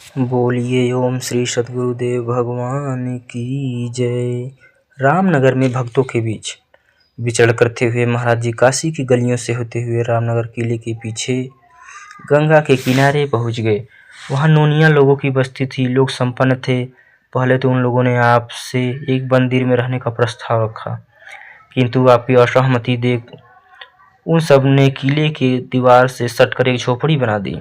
बोलिए ओम श्री सद्गुरुदेव भगवान की जय। रामनगर में भक्तों के बीच विचरण करते हुए महाराज जी काशी की गलियों से होते हुए रामनगर किले के पीछे गंगा के किनारे पहुंच गए। वहां नोनिया लोगों की बस्ती थी। लोग संपन्न थे। पहले तो उन लोगों ने आपसे एक मंदिर में रहने का प्रस्ताव रखा, किंतु आपकी असहमति देख उन सब ने किले के दीवार से सटकर एक झोपड़ी बना दी।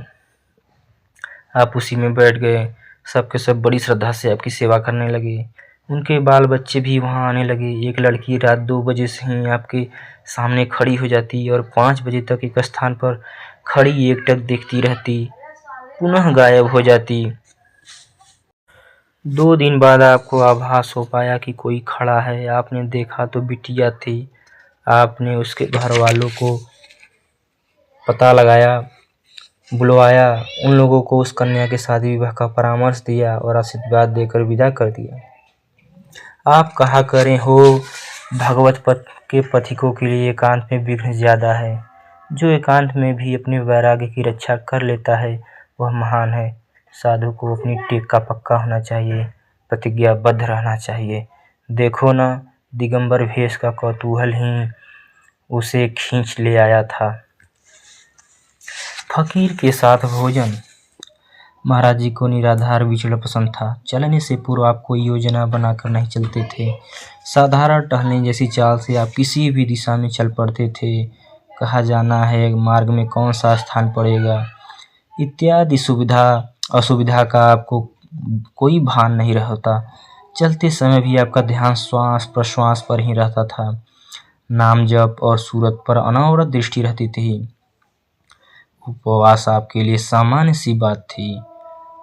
आप उसी में बैठ गए। सबके सब बड़ी श्रद्धा से आपकी सेवा करने लगे। उनके बाल बच्चे भी वहां आने लगे। एक लड़की रात 2 बजे से ही आपके सामने खड़ी हो जाती और 5 बजे तक एक स्थान पर खड़ी एकटक देखती रहती, पुनः गायब हो जाती। 2 दिन बाद आपको आभास हो पाया कि कोई खड़ा है। आपने देखा तो बिटिया थी। आपने उसके घर वालों को पता लगाया, बुलवाया, उन लोगों को उस कन्या के शादी विवाह का परामर्श दिया और आशीर्वाद देकर विदा कर दिया। आप कहा करें हो, भगवत पथ के पथिकों के लिए एकांत में विघ्न ज्यादा है। जो एकांत में भी अपने वैराग्य की रक्षा कर लेता है वह महान है। साधु को अपनी टेक का पक्का होना चाहिए, प्रतिज्ञाबद्ध रहना चाहिए। देखो न, दिगंबर भेष का कौतूहल ही उसे खींच ले आया था। फकीर के साथ भोजन। महाराज जी को निराधार विचरण पसंद था। चलने से पूर्व आप कोई योजना बनाकर नहीं चलते थे। साधारण टहलने जैसी चाल से आप किसी भी दिशा में चल पड़ते थे। कहाँ जाना है, मार्ग में कौन सा स्थान पड़ेगा इत्यादि सुविधा असुविधा का आपको कोई भान नहीं रहता। चलते समय भी आपका ध्यान श्वास प्रश्वास पर ही रहता था। नाम जप और सूरत पर अनवरत दृष्टि रहती थी। उपवास आपके लिए सामान्य सी बात थी।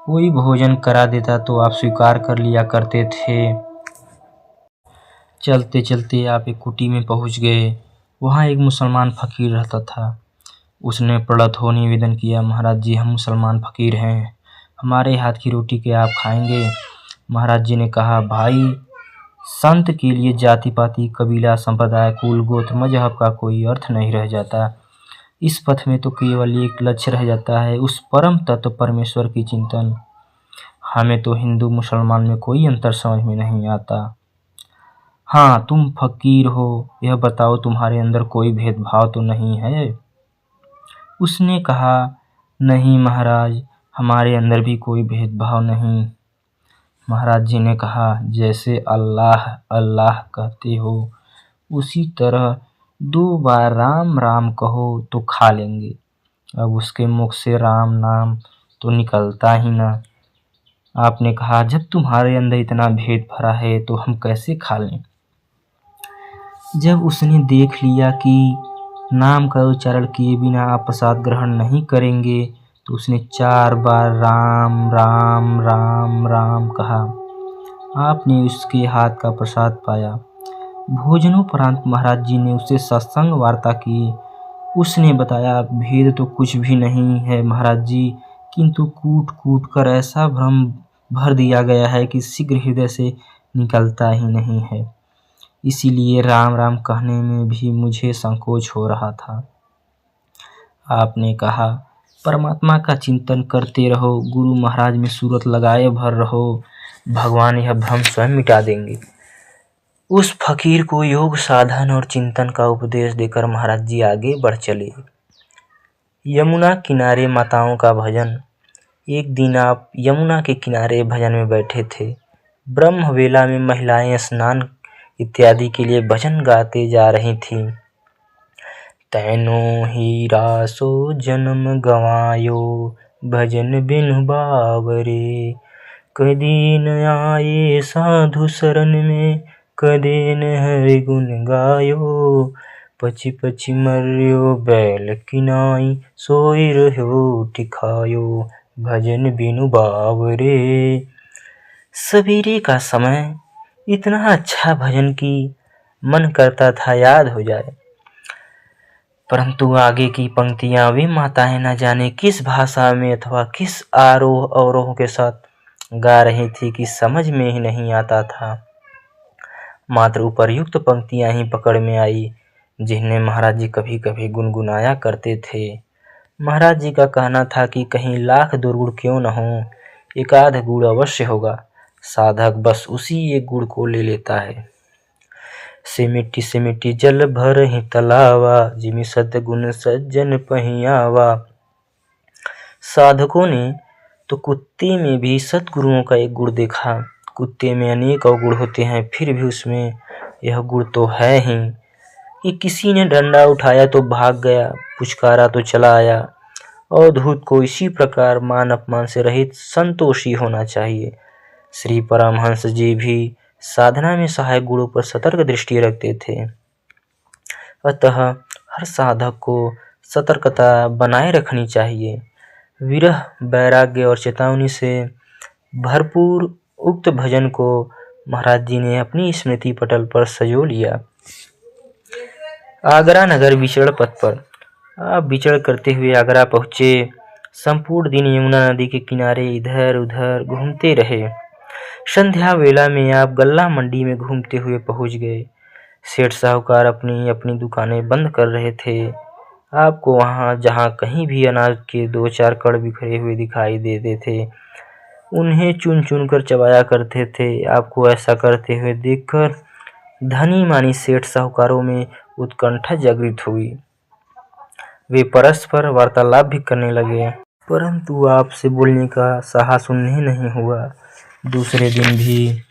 कोई भोजन करा देता तो आप स्वीकार कर लिया करते थे। चलते चलते आप एक कुटी में पहुंच गए। वहां एक मुसलमान फकीर रहता था। उसने प्रणत हो निवेदन किया, महाराज जी हम मुसलमान फकीर हैं, हमारे हाथ की रोटी क्या आप खाएंगे? महाराज जी ने कहा, भाई संत के लिए जाति पाति कबीला संप्रदाय कुल गोत्र मजहब का कोई अर्थ नहीं रह जाता। इस पथ में तो केवल एक लक्ष्य रह जाता है, उस परम तत्व परमेश्वर की चिंतन। हमें तो हिंदू मुसलमान में कोई अंतर समझ में नहीं आता। हाँ, तुम फकीर हो, यह बताओ तुम्हारे अंदर कोई भेदभाव तो नहीं है? उसने कहा, नहीं महाराज, हमारे अंदर भी कोई भेदभाव नहीं। महाराज जी ने कहा, जैसे अल्लाह अल्लाह कहते हो उसी तरह 2 बार राम राम कहो तो खा लेंगे। अब उसके मुख से राम नाम तो निकलता ही ना। आपने कहा, जब तुम्हारे अंदर इतना भेद भरा है तो हम कैसे खा लें? जब उसने देख लिया कि नाम का उच्चारण किए बिना आप प्रसाद ग्रहण नहीं करेंगे तो उसने 4 बार राम राम राम राम कहा। आपने उसके हाथ का प्रसाद पाया। भोजनोपरांत महाराज जी ने उससे सत्संग वार्ता की। उसने बताया, भेद तो कुछ भी नहीं है महाराज जी, किंतु कूट कूट कर ऐसा भ्रम भर दिया गया है कि शीघ्र हृदय से निकलता ही नहीं है। इसीलिए राम राम कहने में भी मुझे संकोच हो रहा था। आपने कहा, परमात्मा का चिंतन करते रहो, गुरु महाराज में सूरत लगाए भर रहो, भगवान यह भ्रम स्वयं मिटा देंगे। उस फकीर को योग साधन और चिंतन का उपदेश देकर महाराज जी आगे बढ़ चले। यमुना किनारे माताओं का भजन। एक दिन आप यमुना के किनारे भजन में बैठे थे। ब्रह्म वेला में महिलाएं स्नान इत्यादि के लिए भजन गाते जा रही थीं। तैनो हीरा सो जन्म गवायो, भजन बिनु बावरे। कदी न आए साधु शरण में, कदे न हरि गुण गायो। पची पची मर्यो बैल किनाई, सोई रहो टिकायो, भजन बिनु बावरे। सवेरे का समय इतना अच्छा भजन की मन करता था याद हो जाए, परंतु आगे की पंक्तियां वे माताएं न जाने किस भाषा में अथवा किस आरोह अवरोह के साथ गा रही थी कि समझ में ही नहीं आता था। मात्र उपर्युक्त पंक्तियां ही पकड़ में आई, जिन्हें महाराज जी कभी कभी गुनगुनाया करते थे। महाराज जी का कहना था कि कहीं लाख दुर्गुण क्यों न हो, एकाध गुड़ अवश्य होगा। साधक बस उसी एक गुड़ को ले लेता है। से मिट्टी जल भर ही तलावा, जिमि सद्गुण सज्जन पहियावा। साधकों ने तो कुत्ते में भी सद्गुरुओं का एक गुण देखा। कुत्ते में अनेक अवगुण होते हैं, फिर भी उसमें यह गुण तो है ही कि किसी ने डंडा उठाया तो भाग गया, पुचकारा तो चला आया। अवधूत को इसी प्रकार मान अपमान से रहित संतोषी होना चाहिए। श्री परमहंस जी भी साधना में सहायक गुणों पर सतर्क दृष्टि रखते थे। अतः हर साधक को सतर्कता बनाए रखनी चाहिए। विरह, वैराग्य और चेतावनी से भरपूर उक्त भजन को महाराज जी ने अपनी स्मृति पटल पर सजो लिया। आगरा नगर विचरण पथ पर आप विचरण करते हुए आगरा पहुँचे। संपूर्ण दिन यमुना नदी के किनारे इधर उधर घूमते रहे। संध्या वेला में आप गल्ला मंडी में घूमते हुए पहुँच गए। सेठ साहूकार अपनी अपनी दुकानें बंद कर रहे थे। आपको वहाँ जहाँ कहीं भी अनाज के 2-4 कण बिखरे हुए दिखाई देते थे, उन्हें चुन चुन कर चबाया करते थे। आपको ऐसा करते हुए देखकर धनी मानी सेठ साहूकारों में उत्कंठा जागृत हुई। वे परस्पर वार्तालाप भी करने लगे, परंतु आपसे बोलने का साहस उन्हें नहीं हुआ। दूसरे दिन भी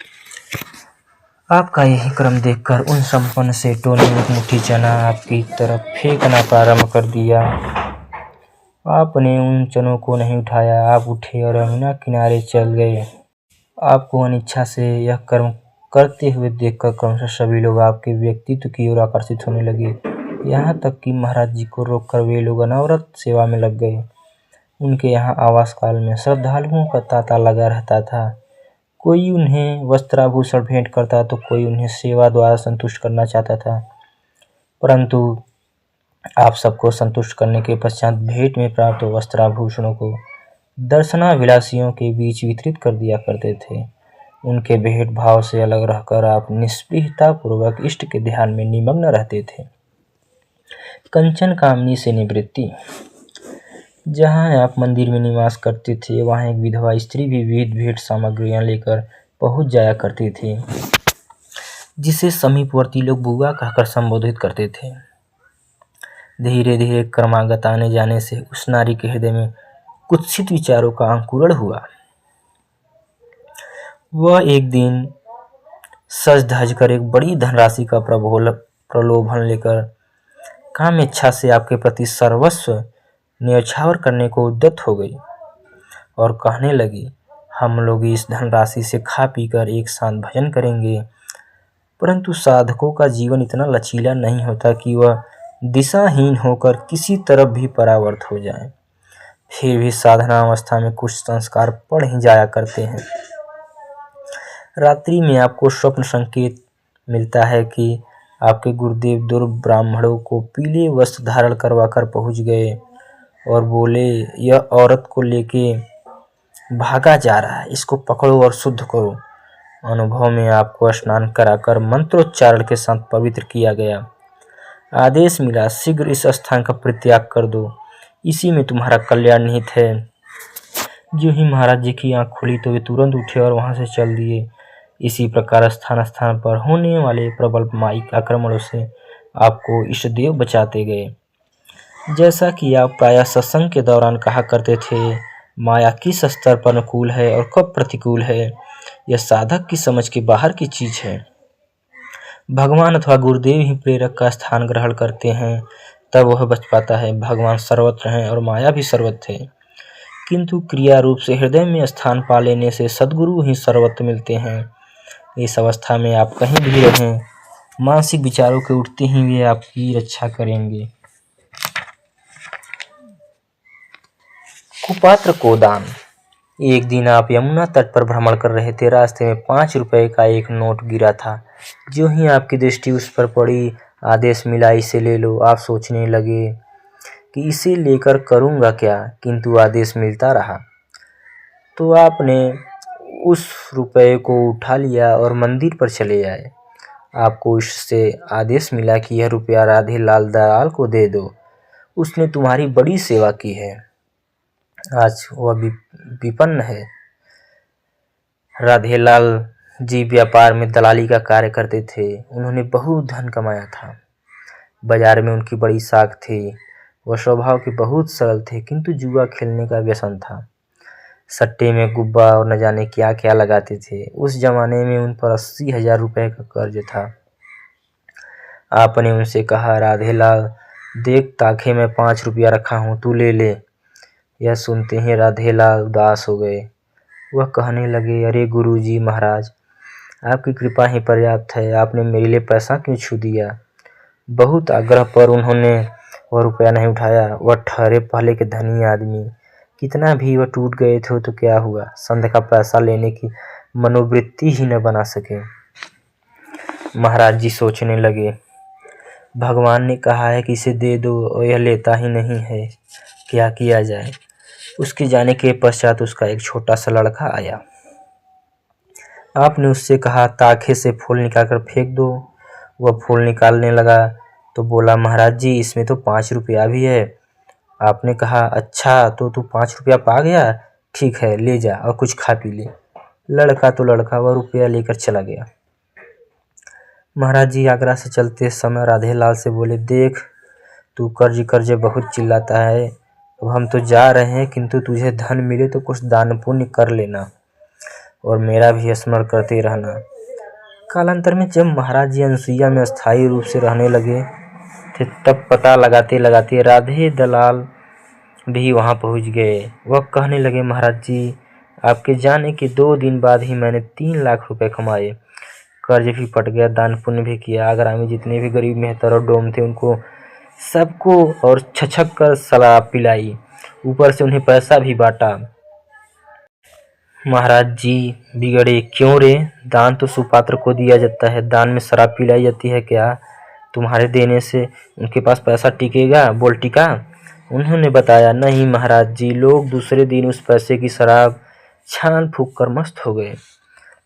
आपका यही क्रम देखकर उन संपन्न सेठों ने एक मुट्ठी चना आपकी तरफ फेंकना प्रारंभ कर दिया। आपने उन चनों को नहीं उठाया। आप उठे और यमुना किनारे चल गए। आपको अनिच्छा से यह कर्म करते हुए देखकर क्रमशः सभी लोग आपके व्यक्तित्व की ओर आकर्षित होने लगे। यहाँ तक कि महाराज जी को रोककर वे लोग अनवरत सेवा में लग गए। उनके यहाँ आवास काल में श्रद्धालुओं का तांता लगा रहता था। कोई उन्हें वस्त्राभूषण भेंट करता तो कोई उन्हें सेवा द्वारा संतुष्ट करना चाहता था, परंतु आप सबको संतुष्ट करने के पश्चात भेंट में प्राप्त वस्त्राभूषणों को दर्शनाभिलाषियों के बीच वितरित कर दिया करते थे। उनके भेंट भाव से अलग रहकर आप निस्पृहता पूर्वक इष्ट के ध्यान में निमग्न रहते थे। कंचन कामनी से निवृत्ति। जहाँ आप मंदिर में निवास करते थे, वहाँ एक विधवा स्त्री भी विविध भेंट सामग्रियाँ लेकर पहुँच जाया करती थी, जिसे समीपवर्ती लोग बुआ कहकर संबोधित करते थे। धीरे धीरे क्रमागत आने जाने से उस नारी के हृदय में कुत्सित विचारों का अंकुरण हुआ। वह एक दिन सज धज कर एक बड़ी धनराशि का प्रलोभन लेकर कामेच्छा से आपके प्रति सर्वस्व न्यौछावर करने को उद्यत हो गई और कहने लगी, हम लोग इस धनराशि से खा पी कर एक साथ भजन करेंगे। परंतु साधकों का जीवन इतना लचीला नहीं होता कि वह दिशाहीन होकर किसी तरफ भी परावर्त हो जाए। फिर भी साधना अवस्था में कुछ संस्कार पड़ ही जाया करते हैं। रात्रि में आपको स्वप्न संकेत मिलता है कि आपके गुरुदेव दुर्ग ब्राह्मणों को पीले वस्त्र धारण करवा कर पहुँच गए और बोले, यह औरत को लेके भागा जा रहा है, इसको पकड़ो और शुद्ध करो। अनुभव में आपको स्नान कराकर मंत्रोच्चारण के साथ पवित्र किया गया। आदेश मिला, शीघ्र इस स्थान का परित्याग कर दो, इसी में तुम्हारा कल्याण निहित है। जो ही महाराज जी की आंख खुली तो वे तुरंत उठे और वहां से चल दिए। इसी प्रकार स्थान स्थान पर होने वाले प्रबल माइक आक्रमणों से आपको इष्टदेव बचाते गए। जैसा कि आप प्रायः सत्संग के दौरान कहा करते थे, माया किस स्तर पर अनुकूल है और कब प्रतिकूल है, यह साधक की समझ के बाहर की चीज है। भगवान अथवा गुरुदेव ही प्रेरक का स्थान ग्रहण करते हैं, तब वह बच पाता है। भगवान सर्वत्र हैं और माया भी सर्वत्र है, किंतु क्रिया रूप से हृदय में स्थान पा लेने से सद्गुरु ही सर्वत्र मिलते हैं। इस अवस्था में आप कहीं भी रहें, मानसिक विचारों के उठते ही वे आपकी रक्षा करेंगे। कुपात्र को दान। एक दिन आप यमुना तट पर भ्रमण कर रहे थे। रास्ते में 5 रुपए का एक नोट गिरा था। जो ही आपकी दृष्टि उस पर पड़ी, आदेश मिला, इसे ले लो। आप सोचने लगे कि इसे लेकर करूँगा क्या, किंतु आदेश मिलता रहा। तो आपने उस रुपए को उठा लिया और मंदिर पर चले आए। आपको इससे आदेश मिला कि यह रुपया राधे लाल दयाल को दे दो, उसने तुम्हारी बड़ी सेवा की है। आज वह विपन्न है, राधेलाल जी व्यापार में दलाली का कार्य करते थे। उन्होंने बहुत धन कमाया था। बाजार में उनकी बड़ी साख थी। वह स्वभाव के बहुत सरल थे, किंतु जुआ खेलने का व्यसन था। सट्टे में गुब्बा और न जाने क्या क्या लगाते थे। उस जमाने में उन पर 80,000 रुपये का कर्ज था। आपने उनसे कहा, राधेलाल देख, ताखे में 5 रुपया रखा हूँ, तू ले ले। यह सुनते ही राधेलाल उदास हो गए। वह कहने लगे, अरे गुरुजी महाराज, आपकी कृपा ही पर्याप्त है। आपने मेरे लिए पैसा क्यों छू दिया। बहुत आग्रह पर उन्होंने वह रुपया नहीं उठाया। वह ठहरे पहले के धनी आदमी। कितना भी वह टूट गए थे तो क्या हुआ, संध का पैसा लेने की मनोवृत्ति ही न बना सके। महाराज जी सोचने लगे, भगवान ने कहा है कि इसे दे दो और यह लेता ही नहीं है, क्या किया जाए। उसके जाने के पश्चात उसका एक छोटा सा लड़का आया। आपने उससे कहा, ताखे से फूल निकाल कर फेंक दो। वह फूल निकालने लगा तो बोला, महाराज जी इसमें तो 5 रुपया भी है। आपने कहा, अच्छा तो तू 5 रुपया पा गया, ठीक है ले जा और कुछ खा पी ले। लड़का तो लड़का, वह रुपया लेकर चला गया। महाराज जी आगरा से चलते समय राधेलाल से बोले, देख तू कर्ज कर्ज बहुत चिल्लाता है, अब हम तो जा रहे हैं, किंतु तुझे धन मिले तो कुछ दान पुण्य कर लेना और मेरा भी स्मरण करते रहना। कालांतर में जब महाराज जी अनसुईया में स्थायी रूप से रहने लगे थे, तब पता लगाते लगाते राधे दलाल भी वहां पहुंच गए। वह कहने लगे, महाराज जी आपके जाने के 2 दिन बाद ही मैंने 3 लाख रुपए कमाए, कर्ज भी पट गया, दान पुण्य भी किया। आगरा में जितने भी गरीब मेहतर और डोम थे उनको सबको और छछक कर शराब पिलाई, ऊपर से उन्हें पैसा भी बांटा। महाराज जी बिगड़े, क्यों रे, दान तो सुपात्र को दिया जाता है, दान में शराब पिलाई जाती है क्या। तुम्हारे देने से उनके पास पैसा टिकेगा, बोल टिका। उन्होंने बताया, नहीं महाराज जी, लोग दूसरे दिन उस पैसे की शराब छान फूंक कर मस्त हो गए,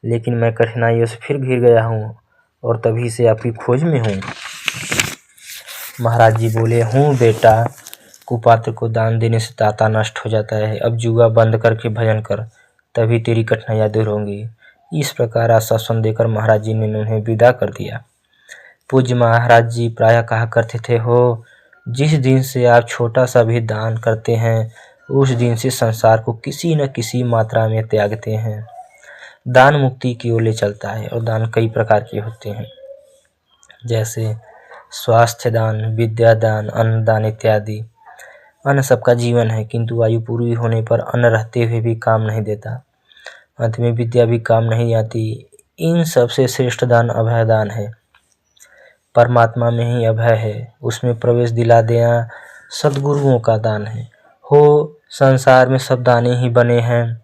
लेकिन मैं कठिनाइयों से फिर घिर गया हूँ और तभी से आपकी खोज में हूँ। महाराज जी बोले, हूँ बेटा, कुपात्र को दान देने से ताता नष्ट हो जाता है। अब जुआ बंद करके भजन कर, तभी तेरी कठिनाइयाँ दूर होंगी। इस प्रकार आश्वासन देकर महाराज जी ने उन्हें विदा कर दिया। पूज्य महाराज जी प्रायः कहा करते थे, हो जिस दिन से आप छोटा सा भी दान करते हैं, उस दिन से संसार को किसी न किसी मात्रा में त्यागते हैं। दान मुक्ति की ओर ले चलता है और दान कई प्रकार के होते हैं, जैसे स्वास्थ्य दान, विद्या दान, अन्न दान इत्यादि। अन्न सबका जीवन है, किंतु आयु पूरी होने पर अन्न रहते हुए भी काम नहीं देता। अंत में विद्या भी काम नहीं आती। इन सबसे श्रेष्ठ दान अभय दान है। परमात्मा में ही अभय है, उसमें प्रवेश दिला देना सद्गुरुओं का दान है। हो संसार में सब दाने ही बने हैं,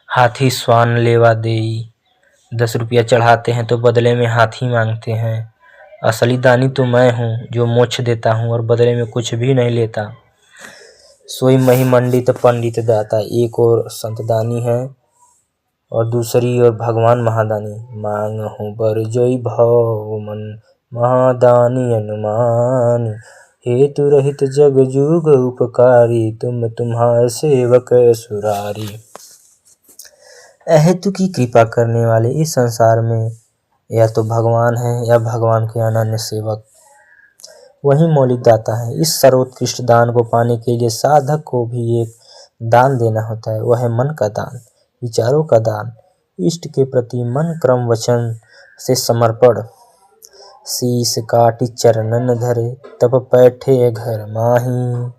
हाथी स्वान लेवा देई। 10 रुपया चढ़ाते हैं तो बदले में हाथी मांगते हैं। असली दानी तो मैं हूँ, जो मोक्ष देता हूँ और बदले में कुछ भी नहीं लेता। सोई मही मंडित पंडित दाता। एक और संत दानी है और दूसरी ओर भगवान महादानी। मांग हूँ बर जोई भव मन, महादानी अनुमान। हेतु रहित जग जुग उपकारी, तुम तुम्हार सेवक सुरारी। अहेतु की कृपा करने वाले इस संसार में या तो भगवान है या भगवान के अनन्य सेवक, वही मौलिक दाता है। इस सर्वोत्कृष्ट दान को पाने के लिए साधक को भी एक दान देना होता है, वह है मन का दान, विचारों का दान, इष्ट के प्रति मन क्रम वचन से समर्पण। शीश काटि चरणन धरे, तब बैठे घर माही।